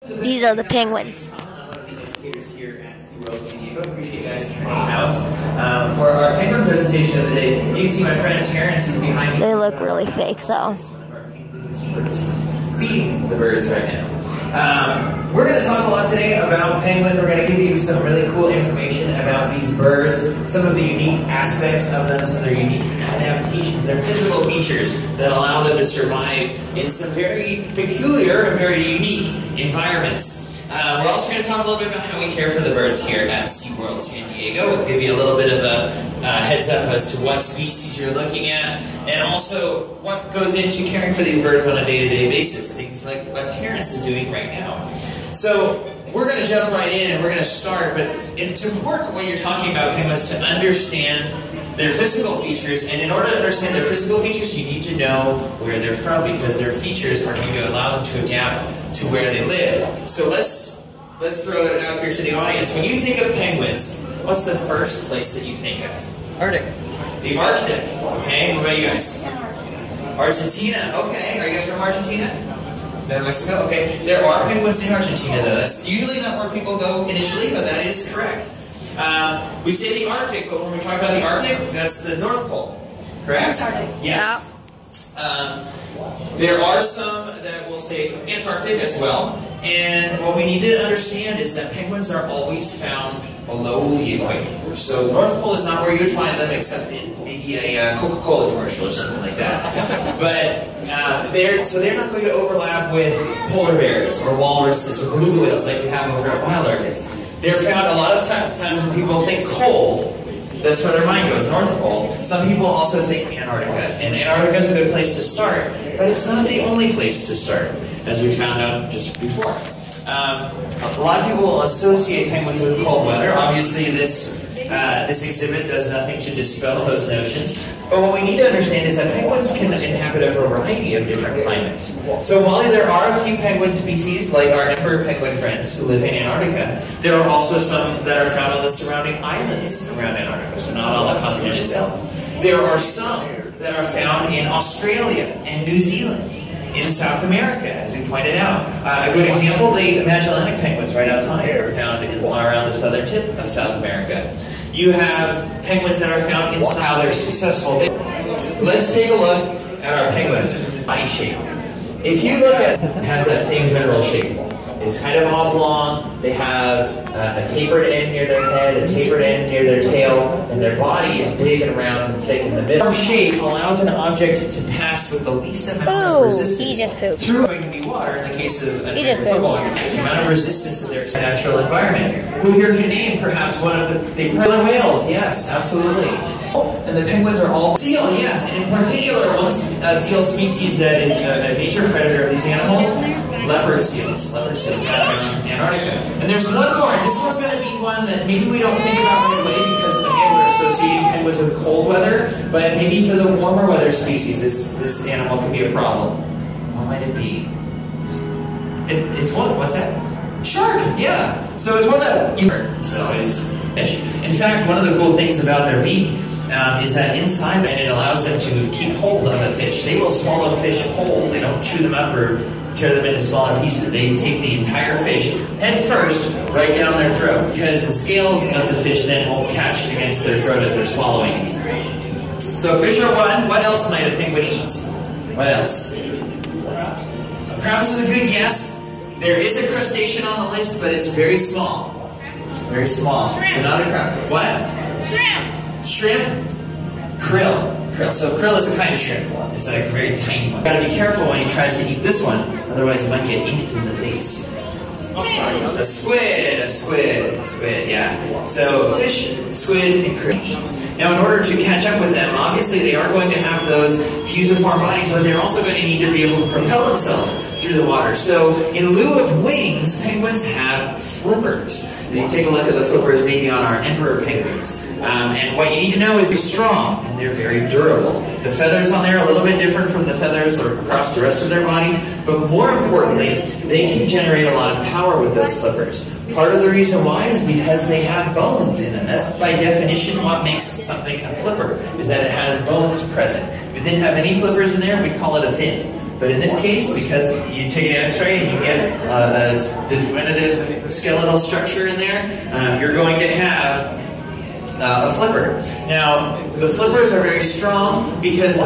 These are the penguins. I'm one of the educators here at SeaWorld San Diego. Appreciate you guys turning out for our penguin presentation of the day. You can see my friend Terrence is behind me. They look really fake, though. Feeding the birds right now. We're going to talk a lot today about penguins. We're going to give you some really cool information about these birds, some of the unique aspects of them, some of their unique adaptations, their physical features that allow them to survive in some very peculiar and very unique environments. We're also going to talk a little bit about how we care for the birds here at SeaWorld San Diego. We'll give you a little bit of a heads up as to what species you're looking at, and also what goes into caring for these birds on a day-to-day basis, things like what Terrence is doing right now. So we're going to jump right in and we're going to start, but it's important when you're talking about penguins to understand their physical features, and in order to understand their physical features, you need to know where they're from, because their features are going to allow them to adapt to where they live. So let's throw it out here to the audience. When you think of penguins, what's the first place that you think of? Arctic. The Arctic. Okay, what about you guys? Argentina. Okay, are you guys from Argentina? Mexico? Okay, there are penguins in Argentina, though. That's usually not where people go initially, but that is correct. We say the Arctic, but when we talk about the Arctic, that's the North Pole. Correct? Antarctic. Yes. There are some that will say Antarctic as well. And what we need to understand is that penguins are always found below the equator. So North Pole is not where you would find them, except in maybe a Coca-Cola commercial or something like that. But they're not going to overlap with polar bears or walruses or beluga whales like we have over at Wild Arctic. They're found a lot of times when people think cold. That's where their mind goes, North Pole. Some people also think Antarctica, and Antarctica is a good place to start, but it's not the only place to start, as we found out just before. A lot of people associate penguins with cold weather. Obviously, this exhibit does nothing to dispel those notions, but what we need to understand is that penguins can inhabit a variety of different climates. So while there are a few penguin species, like our emperor penguin friends who live in Antarctica, there are also some that are found on the surrounding islands around Antarctica, so not on the continent itself. There are some that are found in Australia and New Zealand, in South America, as we pointed out. A good example, the Magellanic penguins right outside are found around the southern tip of South America. You have penguins that are found in how they're successful. Let's take a look at our penguins' body shape. If you look at it, has that same general shape. It's kind of oblong. They have a tapered end near their head, a tapered end near their tail, and their body is big and round and thick in the middle. Our shape allows an object to pass with the least amount of resistance. He just pooped. Through it can be water in the case of an American football. The amount of resistance to their natural environment. Who here can name perhaps one of the killer whales? Yes, absolutely. And the penguins are all seal, yes, and in particular one seal species that is a major predator of these animals, leopard seals. Leopard seals found in Antarctica. And there's one more, and this one's going to be one that maybe we don't think about right away because again we're associating penguins with cold weather, but maybe for the warmer weather species this animal could be a problem. What might it be? It's one, what's that? Shark, yeah. So it's one that it's always fish. In fact, one of the cool things about their beak is that inside, and it allows them to keep hold of a fish. They will swallow fish whole. They don't chew them up or tear them into smaller pieces. They take the entire fish head first right down their throat, because the scales of the fish then won't catch against their throat as they're swallowing. So fish are one. What else might a penguin eat? What else? A grouse is a good guess. There is a crustacean on the list, but it's very small. Very small. So not a crab. What? Shrimp. Shrimp? Krill. Krill. So krill is a kind of shrimp. It's a very tiny one. Gotta be careful when he tries to eat this one, otherwise he might get inked in the face. A squid, yeah. So fish, squid, and krill. Now in order to catch up with them, obviously they are going to have those fusiform bodies, but they're also going to need to be able to propel themselves through the water. So in lieu of wings, penguins have flippers. And you take a look at the flippers maybe on our emperor penguins. And what you need to know is they're strong and they're very durable. The feathers on there are a little bit different from the feathers across the rest of their body, but more importantly, they can generate a lot of power with those flippers. Part of the reason why is because they have bones in them. That's by definition what makes something a flipper, is that it has bones present. If it didn't have any flippers in there, we'd call it a fin. But in this case, because you take an X-ray and you get a definitive skeletal structure in there, you're going to have a flipper. Now, the flippers are very strong because